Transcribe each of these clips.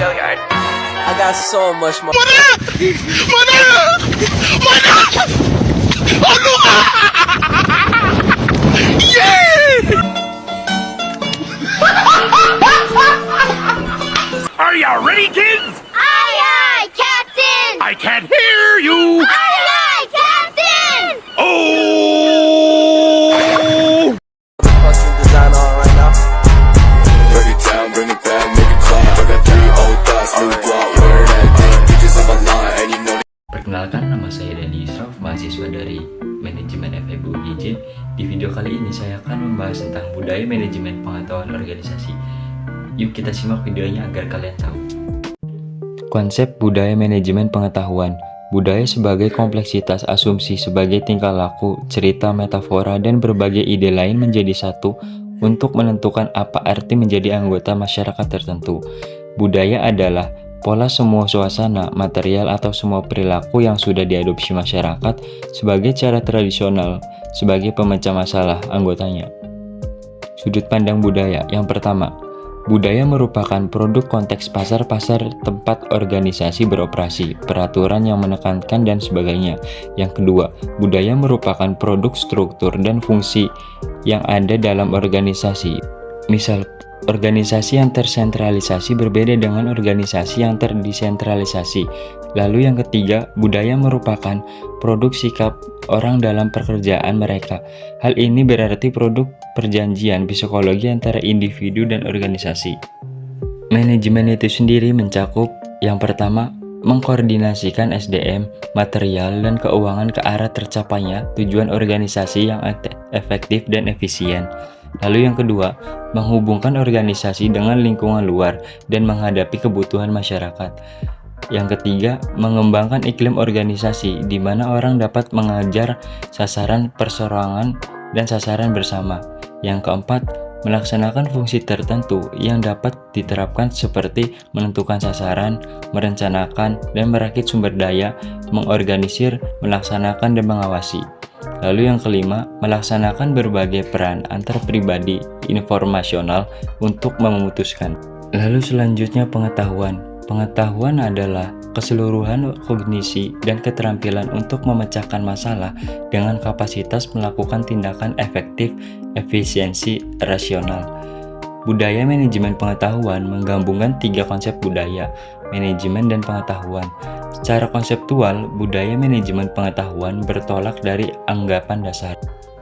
I got so much more. Are you ready, kids? Aye, aye, Captain! I can't hear you. Aye, aye, Captain! Oh! Fucking design on right now. Break it down, bring it back, make it clap. I got 3 old thoughts, new block, where that thing, bitches on my line, and you know. Perkenalkan, nama saya Dani Yusraf, mahasiswa dari Manajemen FEB UGJ. Di video kali ini saya akan membahas tentang budaya manajemen pengetahuan organisasi. Yuk kita simak videonya agar kalian tahu. Konsep budaya manajemen pengetahuan. Budaya sebagai kompleksitas asumsi sebagai tingkah laku, cerita, metafora, dan berbagai ide lain menjadi satu untuk menentukan apa arti menjadi anggota masyarakat tertentu. Budaya adalah pola semua suasana, material, atau semua perilaku yang sudah diadopsi masyarakat sebagai cara tradisional sebagai pemecah masalah anggotanya. Sudut pandang budaya. Yang pertama, budaya merupakan produk konteks pasar-pasar tempat organisasi beroperasi, peraturan yang menekankan dan sebagainya. Yang kedua, budaya merupakan produk struktur dan fungsi yang ada dalam organisasi. Misal, organisasi yang tersentralisasi berbeda dengan organisasi yang terdesentralisasi. Lalu yang ketiga, budaya merupakan produk sikap orang dalam pekerjaan mereka. Hal ini berarti produk perjanjian psikologi antara individu dan organisasi. Manajemen itu sendiri mencakup yang pertama, mengkoordinasikan SDM, material, dan keuangan ke arah tercapainya tujuan organisasi yang efektif dan efisien. Lalu yang kedua, menghubungkan organisasi dengan lingkungan luar dan menghadapi kebutuhan masyarakat. Yang ketiga, mengembangkan iklim organisasi di mana orang dapat mengejar sasaran perseorangan dan sasaran bersama. Yang keempat, melaksanakan fungsi tertentu yang dapat diterapkan seperti menentukan sasaran, merencanakan dan merakit sumber daya, mengorganisir, melaksanakan dan mengawasi. Lalu yang kelima, melaksanakan berbagai peran antar pribadi informasional untuk memutuskan. Lalu selanjutnya pengetahuan. Pengetahuan adalah keseluruhan kognisi dan keterampilan untuk memecahkan masalah dengan kapasitas melakukan tindakan efektif, efisiensi, rasional. Budaya manajemen pengetahuan menggabungkan 3 konsep budaya, manajemen, dan pengetahuan. Secara konseptual, budaya manajemen pengetahuan bertolak dari anggapan dasar.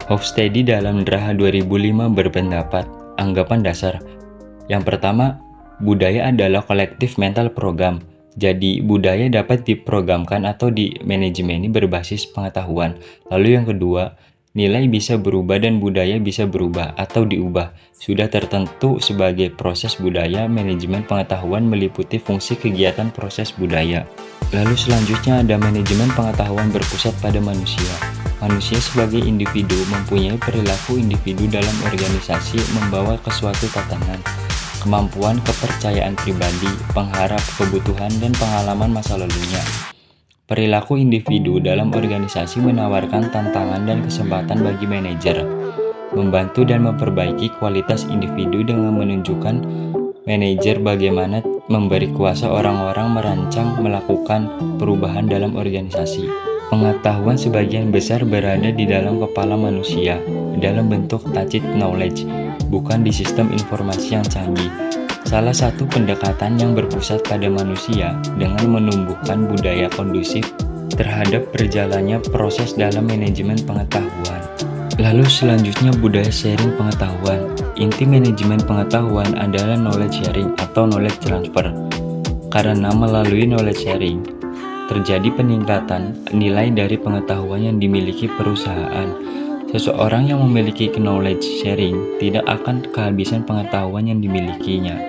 Hofstede dalam Draha 2005 berpendapat, anggapan dasar. Yang pertama, budaya adalah kolektif mental program. Jadi, budaya dapat diprogramkan atau dimanajemeni berbasis pengetahuan. Lalu yang kedua, nilai bisa berubah dan budaya bisa berubah atau diubah. Sudah tertentu sebagai proses budaya, manajemen pengetahuan meliputi fungsi kegiatan proses budaya. Lalu selanjutnya ada manajemen pengetahuan berpusat pada manusia. Manusia sebagai individu mempunyai perilaku individu dalam organisasi membawa ke suatu tatanan, kemampuan, kepercayaan pribadi, pengharap, kebutuhan, dan pengalaman masa lalunya. Perilaku individu dalam organisasi menawarkan tantangan dan kesempatan bagi manajer, membantu dan memperbaiki kualitas individu dengan menunjukkan manajer bagaimana memberi kuasa orang-orang merancang melakukan perubahan dalam organisasi. Pengetahuan sebagian besar berada di dalam kepala manusia, dalam bentuk tacit knowledge, bukan di sistem informasi yang canggih. Salah satu pendekatan yang berpusat pada manusia dengan menumbuhkan budaya kondusif terhadap berjalannya proses dalam manajemen pengetahuan. Lalu selanjutnya budaya sharing pengetahuan. Inti manajemen pengetahuan adalah knowledge sharing atau knowledge transfer. Karena melalui knowledge sharing, terjadi peningkatan nilai dari pengetahuan yang dimiliki perusahaan. Seseorang yang memiliki knowledge sharing tidak akan kehabisan pengetahuan yang dimilikinya,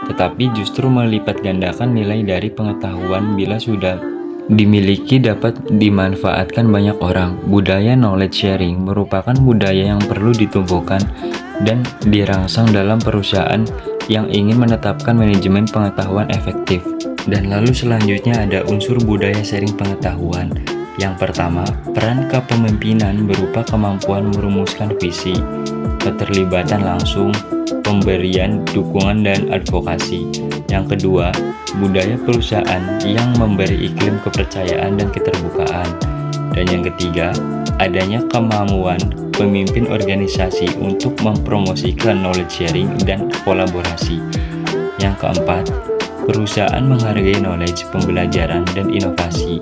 tetapi justru melipat gandakan nilai dari pengetahuan bila sudah dimiliki dapat dimanfaatkan banyak orang. Budaya knowledge sharing merupakan budaya yang perlu ditumbuhkan dan dirangsang dalam perusahaan yang ingin menetapkan manajemen pengetahuan efektif. Dan lalu selanjutnya ada unsur budaya sharing pengetahuan. Yang pertama, peran kepemimpinan berupa kemampuan merumuskan visi, keterlibatan langsung, pemberian dukungan dan advokasi. Yang kedua, budaya perusahaan yang memberi iklim kepercayaan dan keterbukaan. Dan yang ketiga, adanya kemampuan pemimpin organisasi untuk mempromosikan knowledge sharing dan kolaborasi. Yang keempat, perusahaan menghargai knowledge, pembelajaran, dan inovasi.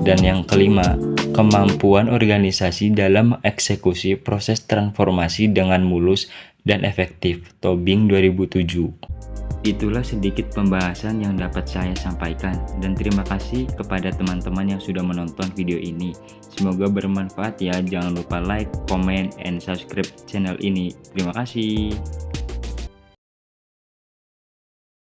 Dan yang kelima, kemampuan organisasi dalam eksekusi proses transformasi dengan mulus dan efektif. Tobing 2007. Itulah sedikit pembahasan yang dapat saya sampaikan, dan terima kasih kepada teman-teman yang sudah menonton video ini. Semoga bermanfaat ya. Jangan lupa like, comment, and subscribe channel ini. Terima kasih.